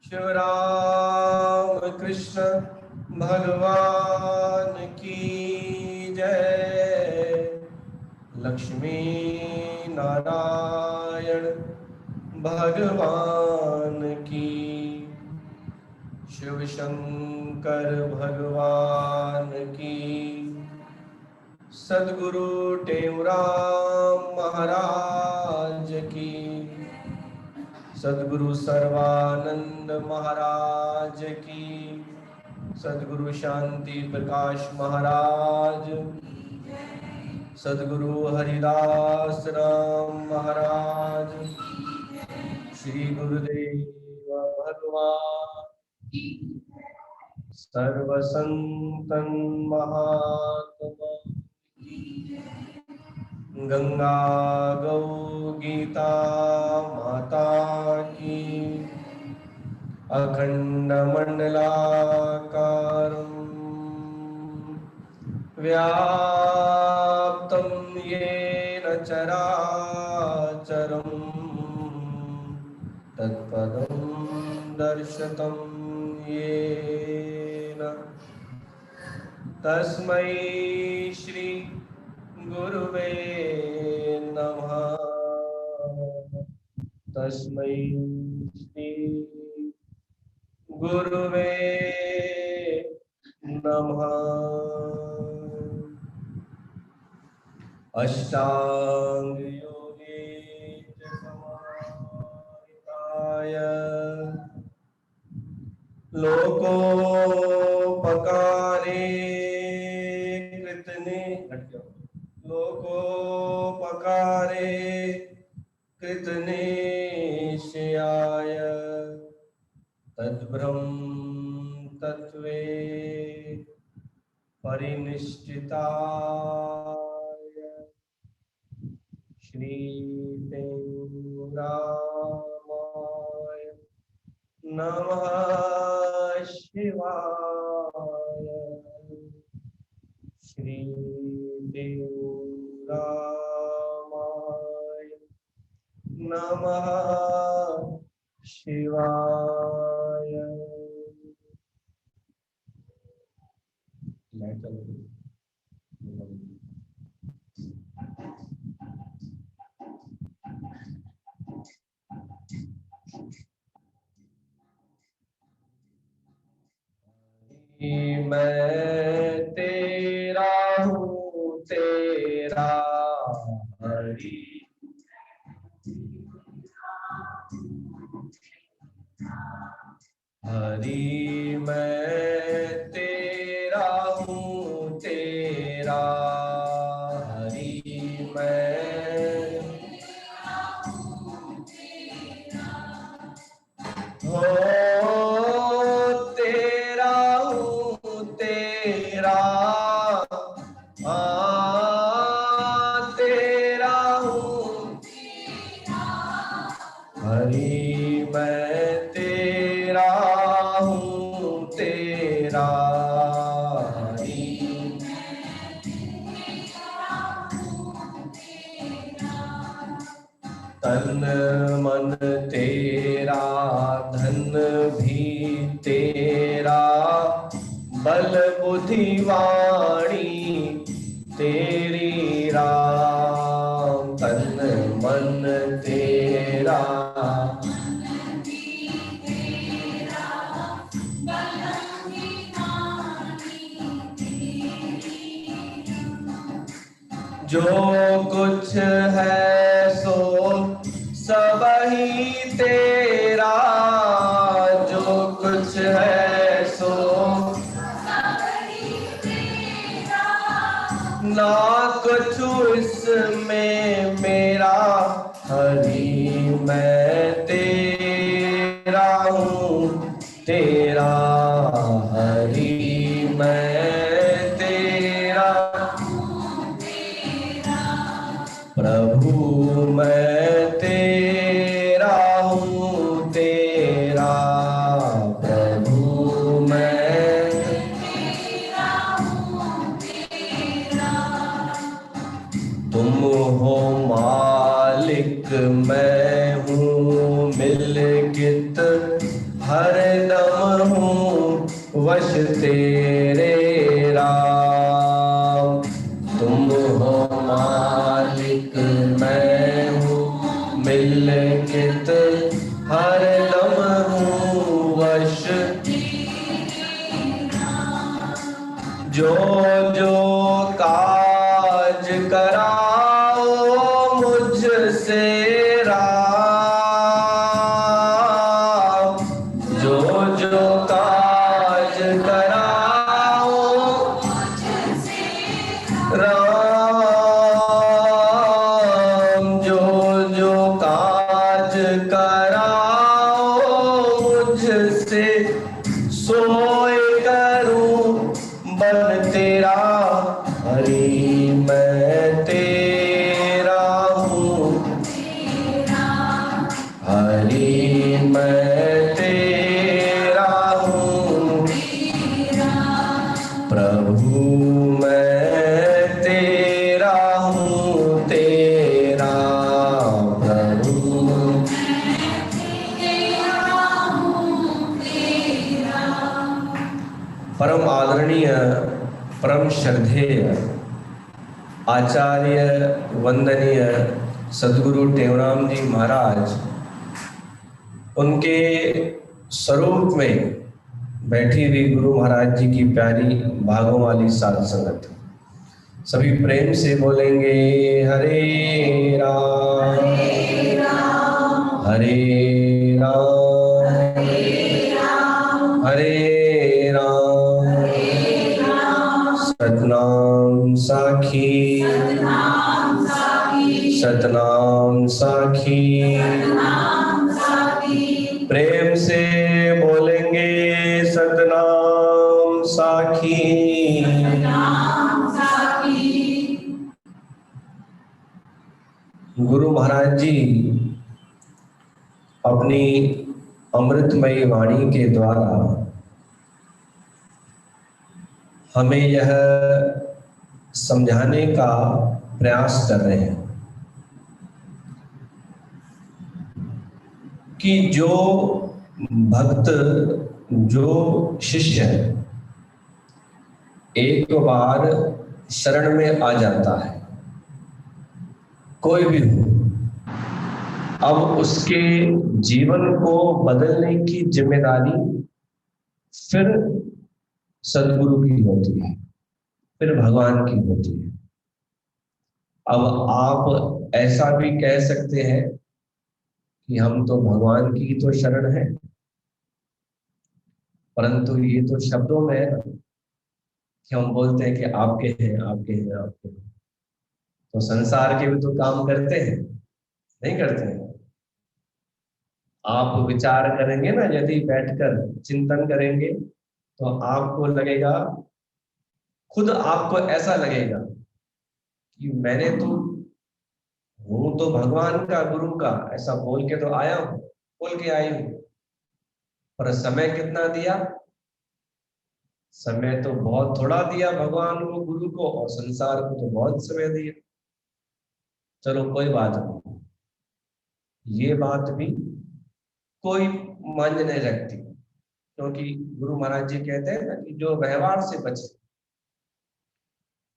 शिव राम कृष्ण भगवान की जय। लक्ष्मी नारायण भगवान की। शिव शंकर भगवान की। सद्गुरु टेमराम महाराज की। सद्गुरु सर्वानंद महाराज की। सद्गुरु शांति प्रकाश महाराज। सद्गुरु हरिदास राम महाराज। श्री गुरुदेव भगवान। सर्व संतन महात्मा। गंगा गौ गीता माता की। अखंड मंडलाकारं व्याप्तं येन चराचरं तत्पदं दर्शितं येन तस्मै श्री गुरुवे नमः। तस्मै श्री गुरुवे नमः। अष्टांग योगेन समाहिताय लोकोपकारे कृतने लोकोपकारे कृतनेशयाय तद्ब्रह्म तत्वे परिनिष्ठिताय श्री रामाय नमः शिवाय। श्री रामाय नमः शिवाय। मैं तेरा हूँ तेरा हरि। हरि मैं तेरा हूँ तेरा हरि मैं हो तेरा हूँ तेरा तेरा हूँ हरि मैं तेरा हूँ तेरा हरि तन मन तेरा धन भी तेरा बल बुद्धि वाणी तेरी राम। तन मन तेरा जो कुछ है सो सब ही तेरा। जो कुछ है सो ना कुछ इसमें मेरा। हरि मैं तेरा हूँ तेरा हरि मैं तेरा प्रभु मैं तेरा हूँ तेरा प्रभु मैं तुम हो मालिक मैं हूँ मिलकित हरदम हूँ वश तेरे राम। तुम हो मालिक मैं हूँ मिलकित हरदम हूँ वश। जो जो काज कराओ मुझसे राम। जो जो काज कराओ राम। जो जो काज कराओ मुझसे सोए करूं बन तेरा। हरि मैं तेरा हूँ हरि मैं तेरा हूँ प्रभु मैं तेरा हूँ तेरा प्रभु। परम आदरणीय परम श्रद्धेय आचार्य वंदनीय सद्गुरु टेवराम जी महाराज, उनके स्वरूप में बैठी हुई गुरु महाराज जी की प्यारी भागों वाली साध संगत, सभी प्रेम से बोलेंगे हरे राम हरे राम हरे राम। सतनाम साखी सतनाम साखी। प्रेम से बोलेंगे सतनाम साखी। गुरु महाराज जी अपनी अमृतमयी वाणी के द्वारा हमें यह समझाने का प्रयास कर रहे हैं कि जो भक्त, जो शिष्य एक बार शरण में आ जाता है, कोई भी हो, अब उसके जीवन को बदलने की जिम्मेदारी फिर सद्गुरु की होती है, फिर भगवान की होती है। अब आप ऐसा भी कह सकते हैं कि हम तो भगवान की तो शरण है, परंतु ये तो शब्दों में है ना कि हम बोलते हैं कि आपके हैं आपके हैं आपके हैं, तो संसार के भी तो काम करते हैं, नहीं करते हैं? आप विचार करेंगे ना, यदि बैठकर चिंतन करेंगे तो आपको लगेगा, खुद आपको ऐसा लगेगा कि मैंने तो हूं तो भगवान का, गुरु का, ऐसा बोल के तो आया हूं, बोल के आई हूं, पर समय कितना दिया? समय तो बहुत थोड़ा दिया भगवान को, गुरु को, और संसार को तो बहुत समय दिया। चलो कोई बात नहीं, ये बात भी कोई मान्य नहीं रखती, क्योंकि गुरु महाराज जी कहते हैं ना कि जो व्यवहार से बचे,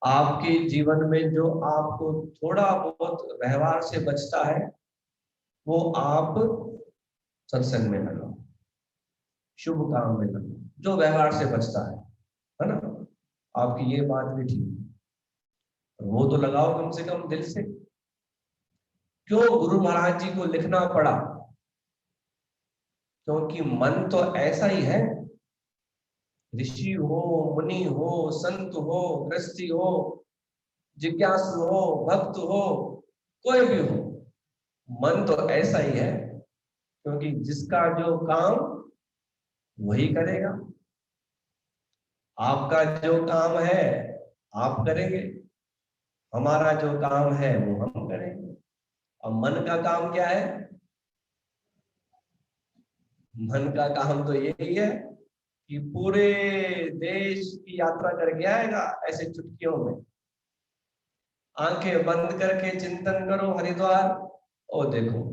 आपके जीवन में जो आपको थोड़ा बहुत व्यवहार से बचता है वो आप सत्संग में लगाओ, शुभ काम में लगाओ, जो व्यवहार से बचता है ना? आपकी ये बात भी ठीक है, वो तो लगाओ कम से कम दिल से। क्यों गुरु महाराज जी को लिखना पड़ा? क्योंकि मन तो ऐसा ही है, ऋषि हो, मुनि हो, संत हो, गृहस्थी हो, जिज्ञासु हो, भक्त हो, कोई भी हो, मन तो ऐसा ही है, क्योंकि जिसका जो काम वही करेगा। आपका जो काम है आप करेंगे, हमारा जो काम है वो हम करेंगे। अब मन का काम क्या है? मन का काम तो यही है कि पूरे देश की यात्रा करके आएगा ऐसे चुटकियों में। आंखें बंद करके चिंतन करो हरिद्वार, ओ देखो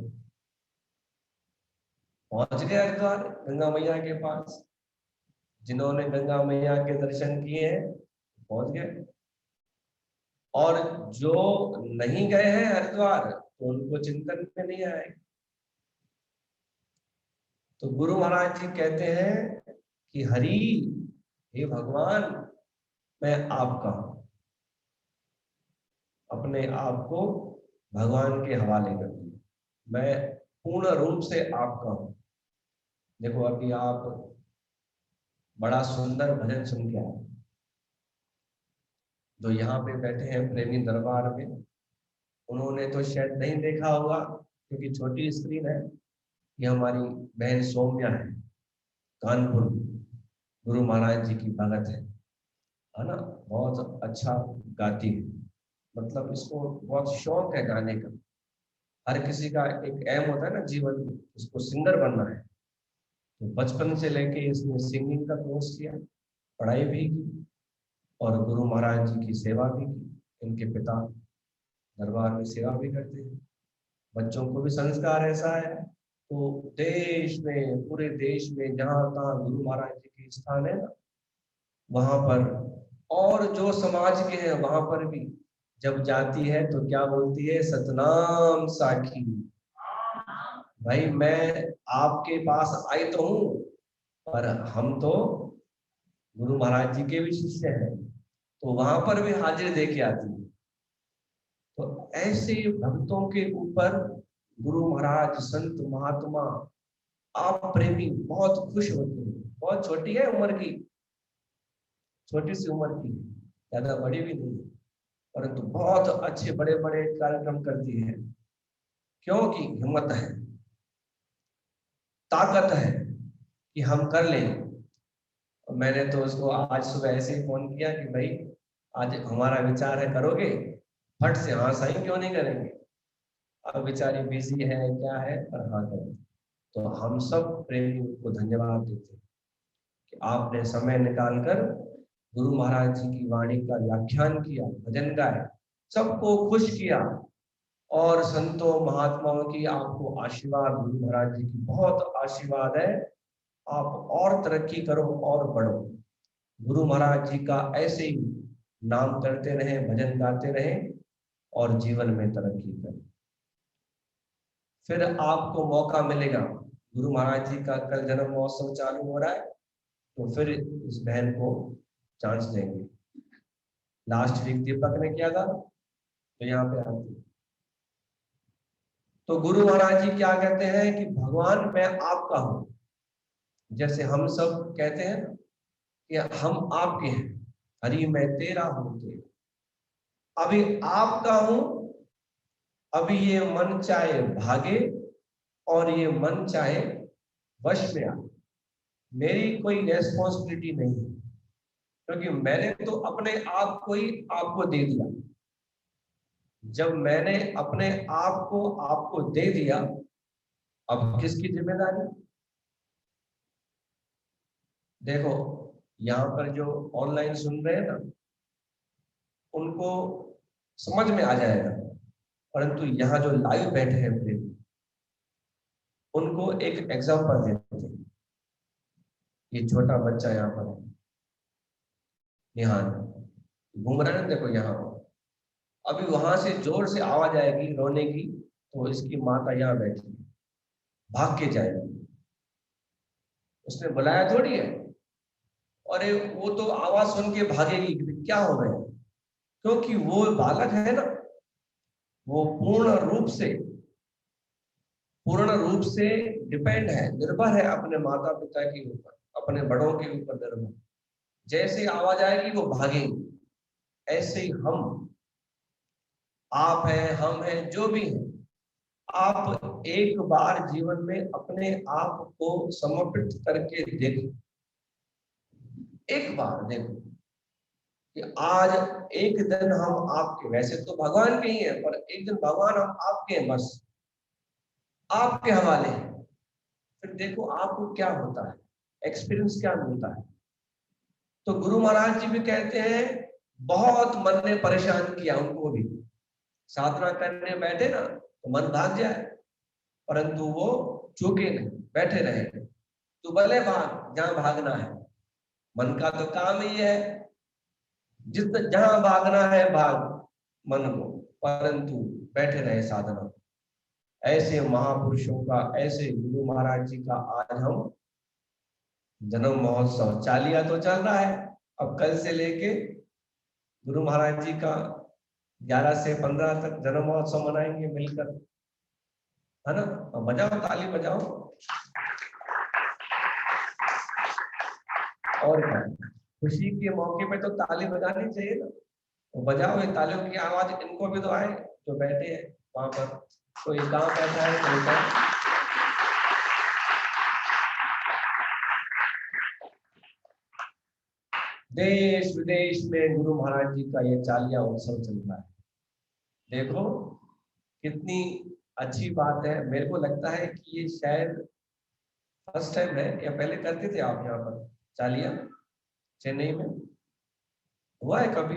पहुंच गए हरिद्वार गंगा मैया के पास। जिन्होंने गंगा मैया के दर्शन किए हैं पहुंच गए, और जो नहीं गए हैं हरिद्वार तो उनको चिंतन में नहीं आए। तो गुरु महाराज जी कहते हैं कि हरि, हे भगवान, मैं आपका हूं, अपने आप को भगवान के हवाले कर दिया, मैं पूर्ण रूप से आपका हूं। देखो अभी आप बड़ा सुंदर भजन सुन के आए, जो यहाँ पे बैठे हैं प्रेमी दरबार में, उन्होंने तो शायद नहीं देखा होगा क्योंकि छोटी स्क्रीन है। ये हमारी बहन सौम्या है, कानपुर, गुरु महाराज जी की भगत है ना, बहुत अच्छा गाती है, मतलब इसको बहुत शौक है गाने का। हर किसी का एक एम होता है ना जीवन में, इसको सिंगर बनना है। तो बचपन से लेके इसने सिंगिंग का कोर्स किया, पढ़ाई भी की, और गुरु महाराज जी की सेवा भी की। इनके पिता दरबार में सेवा भी करते हैं, बच्चों को भी संस्कार ऐसा है। तो देश में, पूरे देश में जहाँ तहाँ गुरु महाराज जी के स्थान है ना, वहां पर, और जो समाज के हैं वहां पर भी जब जाती है तो क्या बोलती है, सतनाम साखी। भाई मैं आपके पास आई तो हूँ, पर हम तो गुरु महाराज जी के भी शिष्य हैं, तो वहां पर भी हाजिर दे के आती है। तो ऐसे भक्तों के ऊपर गुरु महाराज, संत महात्मा, आप प्रेमी बहुत खुश होते हैं। बहुत छोटी है उम्र की, छोटी सी उम्र की, ज्यादा बड़ी भी नहीं, परंतु बहुत अच्छे बड़े बड़े कार्यक्रम करती है, क्योंकि हिम्मत है, ताकत है कि हम कर लें। और मैंने तो उसको आज सुबह ऐसे ही फोन किया कि भाई आज हमारा विचार है, करोगे? फट से हाँ सही, क्यों नहीं करेंगे। अब बेचारी बिजी है क्या है, पर हाँ करें। तो हम सब प्रेमी को धन्यवाद देते हैं कि आपने समय निकालकर गुरु महाराज जी की वाणी का व्याख्यान किया, भजन गाए, सबको खुश किया। और संतों महात्माओं की आपको आशीर्वाद, गुरु महाराज जी की बहुत आशीर्वाद है। आप और तरक्की करो और बढ़ो, गुरु महाराज जी का ऐसे ही नाम करते रहे, भजन गाते रहे, और जीवन में तरक्की करें। फिर आपको मौका मिलेगा, गुरु महाराज जी का कल जन्म महोत्सव चालू हो रहा है, तो फिर इस बहन को चांस देंगे। लास्ट वीक दीपक ने किया था, तो यहाँ पे आती। तो गुरु महाराज जी क्या कहते हैं कि भगवान मैं आपका हूं। जैसे हम सब कहते हैं कि हम आपके हैं, हरि मैं तेरा हूं तेरा। अभी आपका हूं, अभी ये मन चाहे भागे और ये मन चाहे वश में आए, मेरी कोई रेस्पॉन्सिबिलिटी नहीं है, क्योंकि मैंने तो अपने आप को ही आपको दे दिया। जब मैंने अपने आप को आपको दे दिया, अब किसकी जिम्मेदारी? देखो यहाँ पर जो ऑनलाइन सुन रहे हैं ना, उनको समझ में आ जाएगा, परंतु यहाँ जो लाइव बैठे हैं प्रेमी, उनको एक एग्जांपल देते हैं। ये छोटा बच्चा यहाँ पर है, निहान, घूम रहा है ना, देखो यहाँ पर। अभी वहां से जोर से आवाज आएगी रोने की, तो इसकी माता यहाँ बैठी है, भाग के जाएगी, उसने बुलाया थोड़ी है। और वो तो आवाज सुन के भागेगी कि क्या हो गया, क्योंकि वो बालक है ना, वो पूर्ण रूप से डिपेंड है, निर्भर है अपने माता पिता के ऊपर, अपने बड़ों के ऊपर निर्भर। जैसे आवाज आएगी वो भागेंगे। ऐसे ही हम, आप हैं, हम हैं, जो भी हैं, आप एक बार जीवन में अपने आप को समर्पित करके देखो, एक बार देखो कि आज एक दिन हम आपके, वैसे तो भगवान के ही हैं, पर एक दिन भगवान हम आपके हैं, बस आपके हवाले हैं। फिर देखो आपको क्या होता है, एक्सपीरियंस क्या मिलता है। तो गुरु महाराज जी भी कहते हैं, बहुत मन ने परेशान किया उनको भी, साधना करने बैठे ना तो मन भाग जाए, परंतु वो चूके नहीं, बैठे रहे। तो भले भाग जहां भागना है, मन का तो काम ही है, जहां भागना है भाग मन को, परंतु बैठे रहे साधना। ऐसे महापुरुषों का, ऐसे गुरु महाराज जी का आज हम जन्म महोत्सव, चालिया तो चल रहा है, अब कल से लेके गुरु महाराज जी का 11 से 15 तक जन्म महोत्सव मनाएंगे मिलकर, है ना। तो बजाओ, ताली बजाओ। और क्या, खुशी के मौके पे तो ताली बजानी चाहिए ना, तो बजाओ, ये तालियों की आवाज इनको भी तो आए जो बैठे हैं वहां पर, कोई गांव बैठा है, कोई का। देश विदेश में गुरु महाराज जी का ये चालिया उत्सव चल रहा है। देखो कितनी अच्छी बात है। मेरे को लगता है कि ये शायद फर्स्ट टाइम है, या पहले करते थे आप यहाँ पर चालिया चेन्नई में? हुआ है कभी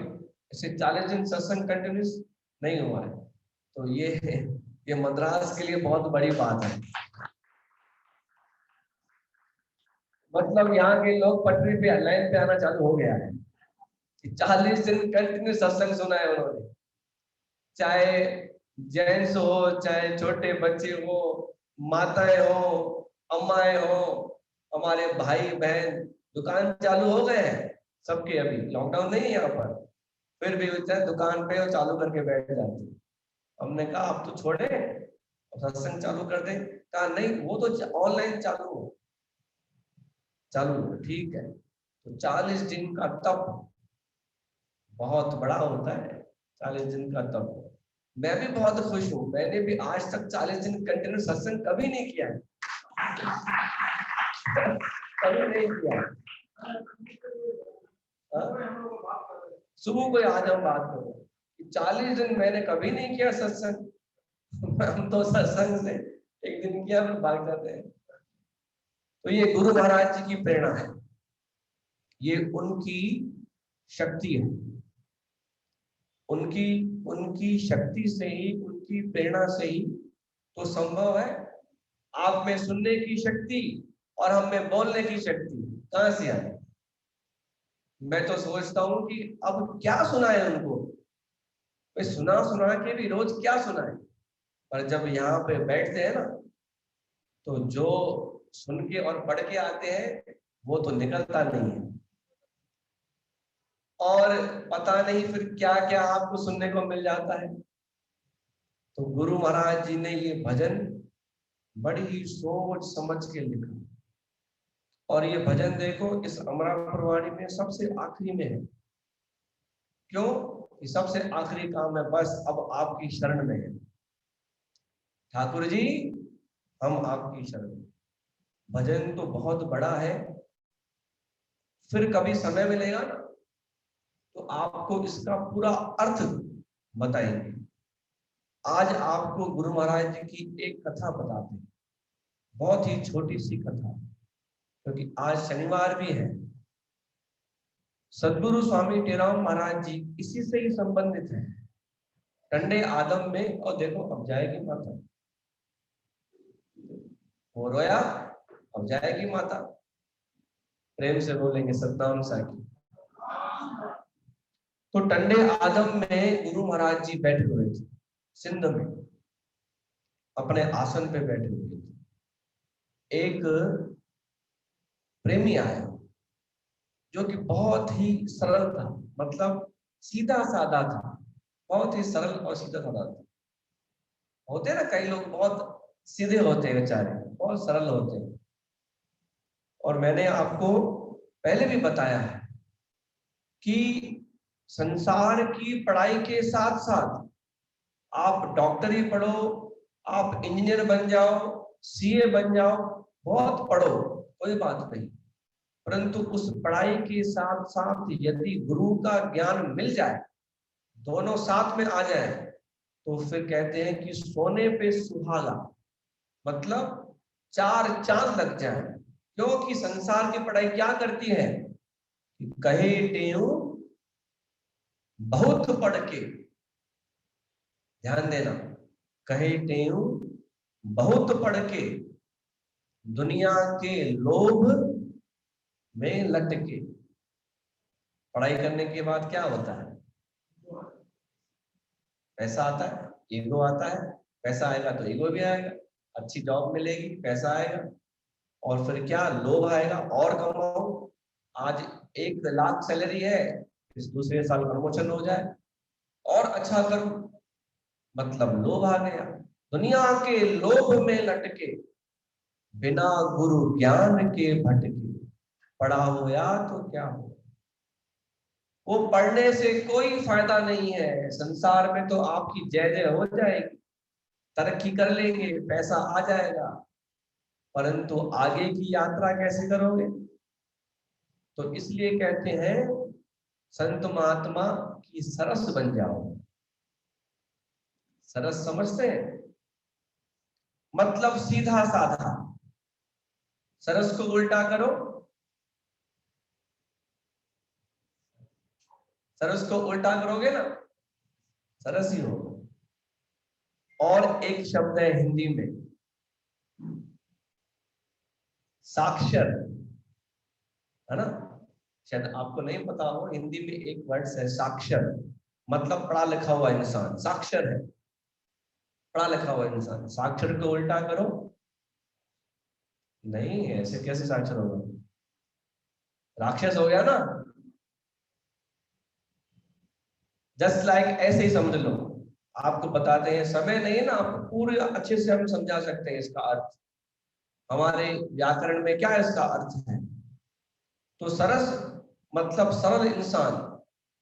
ऐसे 40 दिन सत्संग कंटिन्यूस? नहीं हुआ है। तो ये मद्रास के लिए बहुत बड़ी बात है। मतलब यहाँ के लोग पटरी पे, लाइन पे आना चालू हो गया है कि 40 दिन कंटिन्यू सत्संग सुना है उन्होंने, चाहे जेंट्स हो, चाहे छोटे बच्चे हो, माताएं हो, अम्माएं हो, हमारे भाई बहन। दुकान चालू हो गए हैं सबके, अभी लॉकडाउन नहीं है यहाँ पर, फिर भी चाहे दुकान पे चालू करके बैठ जाते। हमने कहा आप तो छोड़े, सत्संग चालू कर दे। कहा नहीं, वो तो ऑनलाइन चालू ठीक है। तो 40 दिन का तप बहुत बड़ा होता है, 40 दिन का तप। मैं भी बहुत खुश हूँ, मैंने भी आज तक 40 दिन कंटिन्यू सत्संग कभी नहीं किया, कभी नहीं किया। सुबह को आज हम बात करो, 40 दिन मैंने कभी नहीं किया सत्संग। हम तो सत्संग से एक दिन किया फिर भाग जाते हैं। तो ये गुरु महाराज जी की प्रेरणा है, ये उनकी शक्ति है, उनकी उनकी शक्ति से ही, उनकी प्रेरणा से ही तो संभव है। आप में सुनने की शक्ति और हम में बोलने की शक्ति कहां से आई? मैं तो सोचता हूं कि अब क्या सुनाए उनको, सुना सुना के भी रोज क्या सुनाए। पर जब यहाँ पे बैठते हैं ना, तो जो सुन के और पढ़ के आते हैं वो तो निकलता नहीं है, और पता नहीं फिर क्या क्या आपको सुनने को मिल जाता है। तो गुरु महाराज जी ने ये भजन बड़ी ही सोच समझ के लिखा, और ये भजन देखो इस अमरापुर वाणी में सबसे आखिरी में है। क्यों? ये सबसे आखिरी काम है, बस अब आपकी शरण में है ठाकुर जी, हम आपकी शरण में। भजन तो बहुत बड़ा है, फिर कभी समय मिलेगा ना तो आपको इसका पूरा अर्थ बताएंगे। आज आपको गुरु महाराज जी की एक कथा बताते हैं, बहुत ही छोटी सी कथा, क्योंकि आज शनिवार भी है। सदगुरु स्वामी टेराम महाराज जी इसी से ही संबंधित है, टंडे आदम में। और देखो अब जाएगी माता, वो रोया, अब जाएगी माता। प्रेम से बोलेंगे सतनाम साकी। तो टंडे आदम में गुरु महाराज जी बैठे हुए थे, सिंध में अपने आसन पे बैठे हुए थे। एक प्रेमी आया जो कि बहुत ही सरल था, मतलब सीधा साधा था, बहुत ही सरल और सीधा साधा था। होते ना कई लोग बहुत सीधे होते हैं बेचारे, बहुत सरल होते हैं। और मैंने आपको पहले भी बताया है कि संसार की पढ़ाई के साथ साथ आप डॉक्टरी पढ़ो, आप इंजीनियर बन जाओ, सीए बन जाओ, बहुत पढ़ो, कोई बात नहीं, परंतु उस पढ़ाई के साथ साथ यदि गुरु का ज्ञान मिल जाए, दोनों साथ में आ जाए, तो फिर कहते हैं कि सोने पे सुहागा, मतलब 4 चांद लग जाए। क्योंकि संसार की पढ़ाई क्या करती है कि कहे टेऊ बहुत पढ़ के, ध्यान देना, कहे टेऊ बहुत पढ़ के दुनिया के लोभ में लटके। पढ़ाई करने के बाद क्या होता है? पैसा आता है, ईगो आता है। पैसा आएगा तो ईगो भी आएगा, अच्छी जॉब मिलेगी, पैसा आएगा, और फिर क्या? लोभ आएगा और कमाओ। आज 1 लाख सैलरी है, इस दूसरे साल प्रमोशन हो जाए और अच्छा करो, मतलब लोभ आ गया। दुनिया के लोभ में लटके, बिना गुरु ज्ञान के भटके। पढ़ा होया तो क्या हो? वो पढ़ने से कोई फायदा नहीं है। संसार में तो आपकी जय जय हो जाएगी, तरक्की कर लेंगे, पैसा आ जाएगा, परंतु आगे की यात्रा कैसे करोगे? तो इसलिए कहते हैं संत महात्मा की सरस बन जाओ। सरस समझते हैं? मतलब सीधा साधा। सरस को उल्टा करो, सरस को उल्टा करोगे ना, सरस ही हो। और एक शब्द है हिंदी में, साक्षर, है ना? शायद आपको नहीं पता हो, हिंदी में एक वर्ड है साक्षर, मतलब पढ़ा लिखा हुआ इंसान साक्षर है। पढ़ा लिखा हुआ इंसान। साक्षर को उल्टा करो, नहीं ऐसे कैसे साक्षर होगा? राक्षस हो गया ना। जस्ट लाइक ऐसे ही समझ लो। आपको बताते हैं, समय नहीं है ना, आपको पूरे अच्छे से हम समझा सकते हैं इसका अर्थ। हमारे व्याकरण में क्या इसका अर्थ है? तो सरस मतलब सरल इंसान,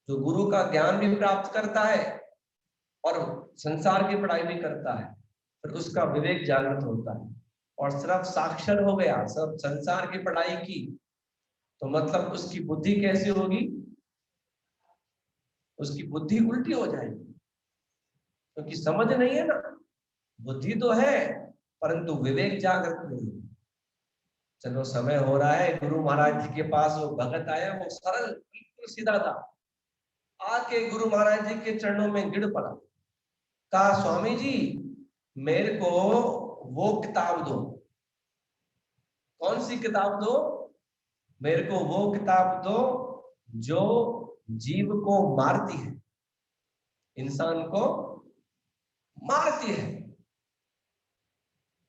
जो गुरु का ज्ञान भी प्राप्त करता है और संसार की पढ़ाई भी करता है, फिर उसका विवेक जागृत होता है और सिर्फ साक्षर हो गया, सब संसार की पढ़ाई की, तो मतलब उसकी बुद्धि कैसी होगी? उसकी बुद्धि उल्टी हो जाएगी, क्योंकि समझ नहीं है ना। बुद्धि तो है परंतु विवेक जागृत नहीं। चलो समय हो रहा है, गुरु महाराज जी के पास वो भगत आया, वो सरल बिल्कुल सीधा था, आके गुरु महाराज जी के चरणों में गिर पड़ा। कहा, स्वामी जी मेरे को वो किताब दो। कौन सी किताब दो? मेरे को वो किताब दो जो जीव को मारती है, इंसान को मारती है।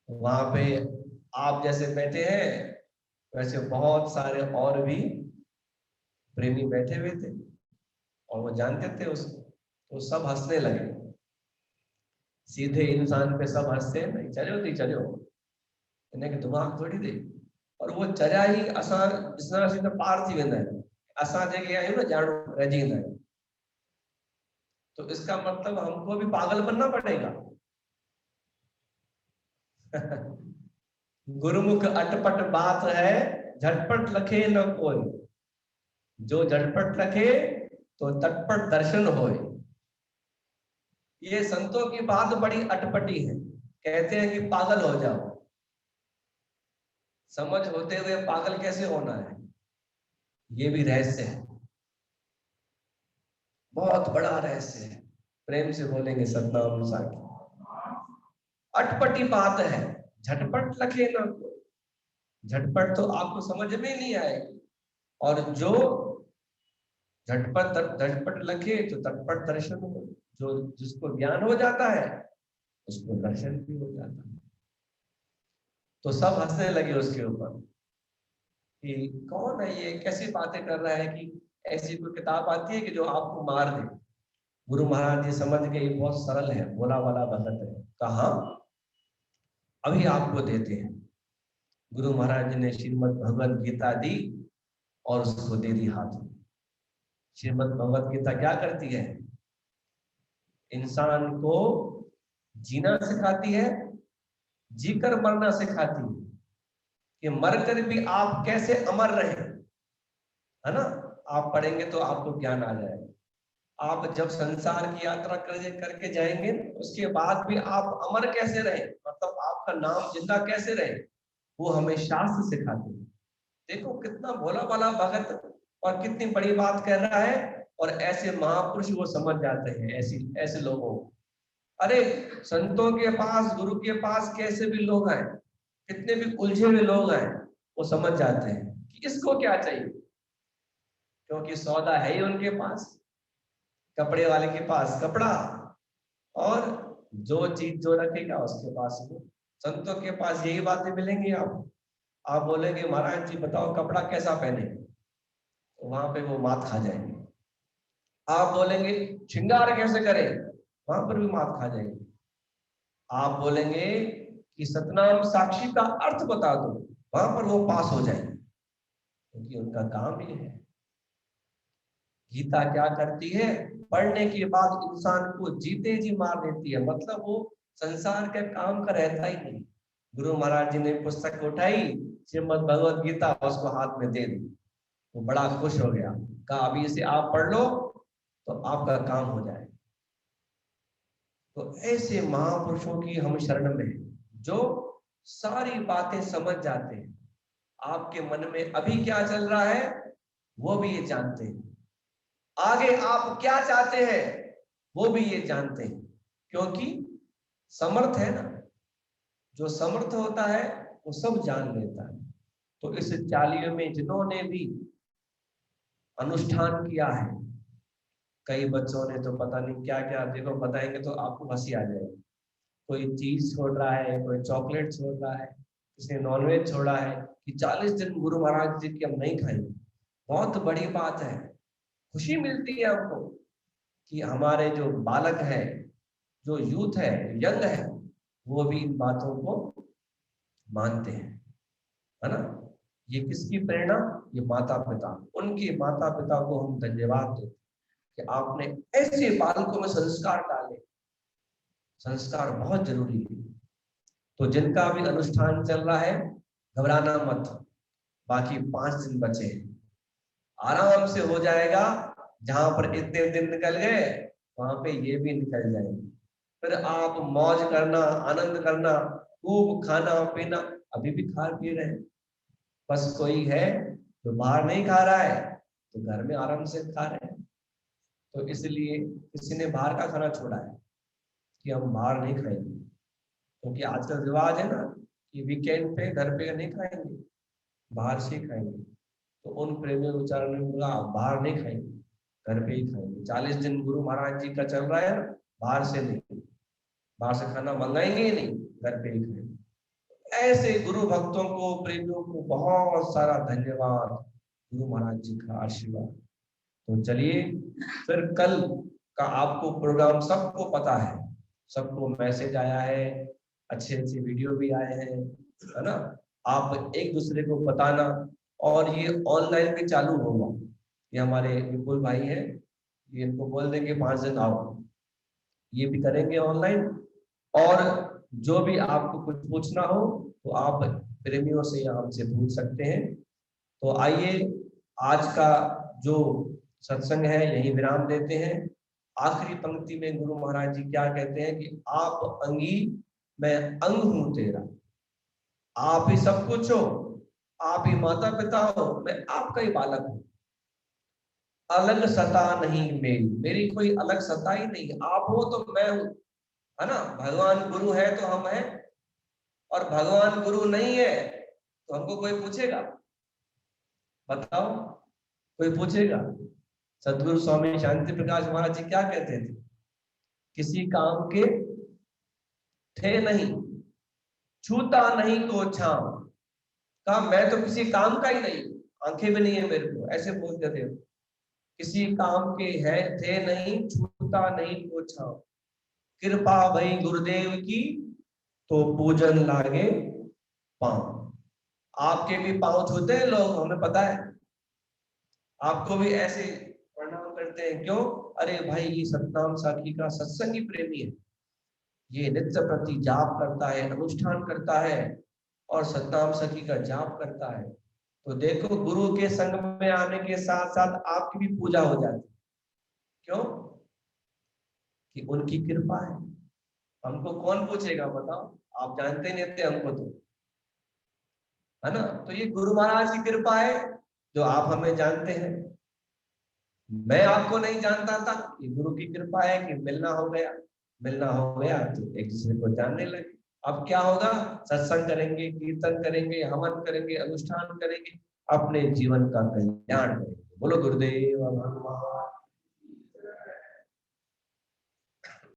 वहां पे आप जैसे बैठे हैं, वैसे बहुत सारे और भी प्रेमी बैठे हुए थे और वो जानते थे उसको, तो सब हंसने लगे। सीधे इंसान पे सब हंसते हैं, नहीं चलो थी चलो, इन्हें के दिमाग थोड़ी दे। और वो चरिया ही असां ॾिसण सीधे पार थी वेंदा आहिनि, असां जेके आहियूं न ॼाणू रहिजी वेंदा आहियूं। तो इसका मतलब हमको भी पागल बनना पड़ेगा। गुरुमुख अटपट बात है, झटपट लखे न कोई, जो झटपट लखे तो तटपट दर्शन होए। ये संतों की बात बड़ी अटपटी है, कहते हैं कि पागल हो जाओ। समझ होते हुए पागल कैसे होना है, ये भी रहस्य है, बहुत बड़ा रहस्य है। प्रेम से बोलेंगे सतनाम साखी। अटपटी बात है, झटपट लखे ना कोई। झटपट तो आपको समझ में नहीं आएगी, और जो झटपट लखे तो तटपट दर्शन हो। जो जिसको ज्ञान हो जाता है उसको दर्शन भी हो जाता है। तो सब हंसने लगे उसके ऊपर कि कौन है ये, कैसी बातें कर रहा है, कि ऐसी कोई किताब आती है कि जो आपको मार दे। गुरु महाराज जी समझ गए ये बहुत सरल है, भोला वाला भगत है। कहा, अभी आपको देते हैं। गुरु महाराज जी ने श्रीमद् भगवत गीता दी और उसको दे दी हाथ में। श्रीमद् भगवत गीता क्या करती है? इंसान को जीना सिखाती है, जीकर मरना सिखाती है, कि मरकर भी आप कैसे अमर रहे, है ना? आप पढ़ेंगे तो आपको ज्ञान आ जाएगा। आप जब संसार की यात्रा करके जाएंगे, उसके बाद भी आप अमर कैसे रहे, मतलब आपका नाम जिंदा कैसे रहे, वो हमें शास्त्र सिखाते हैं। देखो कितना भोला भाला भगत और कितनी बड़ी बात कह रहा है, और ऐसे महापुरुष वो समझ जाते हैं ऐसे लोगों को। अरे संतों के पास, गुरु के पास कैसे भी लोग आए, कितने भी उलझे हुए लोग आए, वो समझ जाते हैं कि इसको क्या चाहिए, क्योंकि सौदा है ही उनके पास। कपड़े वाले के पास कपड़ा, और जो चीज जो रखेगा उसके पास वो। संतों के पास यही बातें मिलेंगी। आप बोलेंगे महाराज जी बताओ कपड़ा कैसा पहने, तो वहां पे वो मात खा जाएंगे। आप बोलेंगे श्रृंगार कैसे करें, वहां पर भी मात खा जाएंगे। आप बोलेंगे कि सतनाम साक्षी का अर्थ बता दो, वहां पर वो पास हो जाएंगे, क्योंकि उनका काम ये है। गीता क्या करती है, पढ़ने के बाद इंसान को जीते जी मार देती है, मतलब वो संसार के काम का रहता ही नहीं। गुरु महाराज जी ने पुस्तक उठाई, श्रीमद् भगवत गीता, उसको हाथ में दे दी, वो बड़ा खुश हो गया, कहा अभी इसे आप पढ़ लो तो आपका काम हो जाए। तो ऐसे महापुरुषों की हम शरण में हैं, जो सारी बातें समझ जाते हैं। आपके मन में अभी क्या चल रहा है वो भी ये जानते हैं, आगे आप क्या चाहते हैं वो भी ये जानते हैं, क्योंकि समर्थ है ना। जो समर्थ होता है वो सब जान लेता है। तो इस 40 में जिन्होंने भी अनुष्ठान किया है, कई बच्चों ने तो पता नहीं क्या क्या, देखो बताएंगे तो आपको हंसी आ जाएगी। कोई चीज छोड़ रहा है, कोई चॉकलेट छोड़ रहा है, किसी ने नॉनवेज छोड़ा है कि 40 दिन गुरु महाराज जी की हम नहीं खाएंगे। बहुत बड़ी बात है, खुशी मिलती है हमको कि हमारे जो बालक है, जो यूथ है, यंग है, वो भी इन बातों को मानते हैं, है ना। ये किसकी प्रेरणा, ये माता पिता, उनके माता पिता को हम धन्यवाद देते कि आपने ऐसे बालकों में संस्कार डाले। संस्कार बहुत जरूरी है। तो जिनका भी अनुष्ठान चल रहा है घबराना मत, बाकी 5 दिन बचे हैं, आराम से हो जाएगा। जहां पर इतने दिन निकल गए वहां पे ये भी निकल जाएंगे। फिर आप मौज करना, आनंद करना, खूब खाना पीना। अभी भी खा पी रहे हैं, बस कोई है जो बाहर नहीं खा रहा है तो घर में आराम से खा रहे हैं। तो इसलिए किसी ने बाहर का खाना छोड़ा है कि हम बाहर नहीं खाएंगे, क्योंकि आजकल रिवाज है ना कि वीकेंड पे घर पे नहीं खाएंगे, बाहर से ही खाएंगे। तो उन प्रेमियों उच्चारण ने बोला आप बाहर नहीं खाएंगे, घर पे ही खाएंगे। 40 दिन गुरु महाराज जी का चल रहा है, बाहर से नहीं, बाहर से खाना मंगाएंगे ही नहीं, घर पे ही खाएंगे। ऐसे गुरु भक्तों को, प्रेमियों को बहुत सारा धन्यवाद, गुरु महाराज जी का आशीर्वाद। तो चलिए फिर कल का आपको प्रोग्राम सबको पता है, सबको मैसेज आया है, अच्छे अच्छे वीडियो भी आए हैं, है ना। आप एक दूसरे को बताना, और ये ऑनलाइन भी चालू होगा। ये हमारे विपुल भाई हैं, ये इनको बोल देंगे 5 दिन आओ, ये भी करेंगे ऑनलाइन। और जो भी आपको कुछ पूछना हो तो आप प्रेमियों से या हमसे पूछ सकते हैं। तो आइए आज का जो सत्संग है यही विराम देते हैं। आखिरी पंक्ति में गुरु महाराज जी क्या कहते हैं कि आप अंगी मैं अंग हूं तेरा, आप ही सब कुछ हो, आप ही माता पिता हो, मैं आपका ही बालक हूं। अलग सत्ता नहीं मेरी, मेरी कोई अलग सत्ता ही नहीं, आप हो तो मैं हूं, है ना। भगवान गुरु है तो हम हैं, और भगवान गुरु नहीं है तो हमको कोई पूछेगा, बताओ, कोई पूछेगा। सदगुरु स्वामी शांति प्रकाश महाराज जी क्या कहते थे, किसी काम के थे नहीं, छूता नहीं तो छाम, कहा मैं तो किसी काम का ही नहीं, आंखें भी नहीं है मेरे को, ऐसे बोलते थे। किसी काम के है थे नहीं, छूता नहीं तो छाम, कृपा भई गुरुदेव की तो पूजन लागे पांव। आपके भी पांव छूते हैं लोग, हमें पता है, आपको भी ऐसे प्रणाम करते हैं। क्यों, अरे भाई ये सतनाम साखी का सत्संगी प्रेमी है, ये नित्य प्रति जाप करता है, अनुष्ठान करता है, और सतनाम सखी का जाप करता है। तो देखो गुरु के संग में आने के साथ साथ आपकी भी पूजा हो जाती है। क्यों, कि उनकी कृपा है। हमको कौन पूछेगा बताओ, आप जानते नहीं थे हमको तो, है ना। तो ये गुरु महाराज की कृपा है जो आप हमें जानते हैं। मैं आपको नहीं जानता था, ये गुरु की कृपा है कि मिलना हो गया। मिलना हो गया तो एक दूसरे को जानने लगे। अब क्या होगा, सत्संग करेंगे, कीर्तन करेंगे, हवन करेंगे, अनुष्ठान करेंगे, अपने जीवन का कल्याण करेंगे। बोलो गुरुदेव भगवान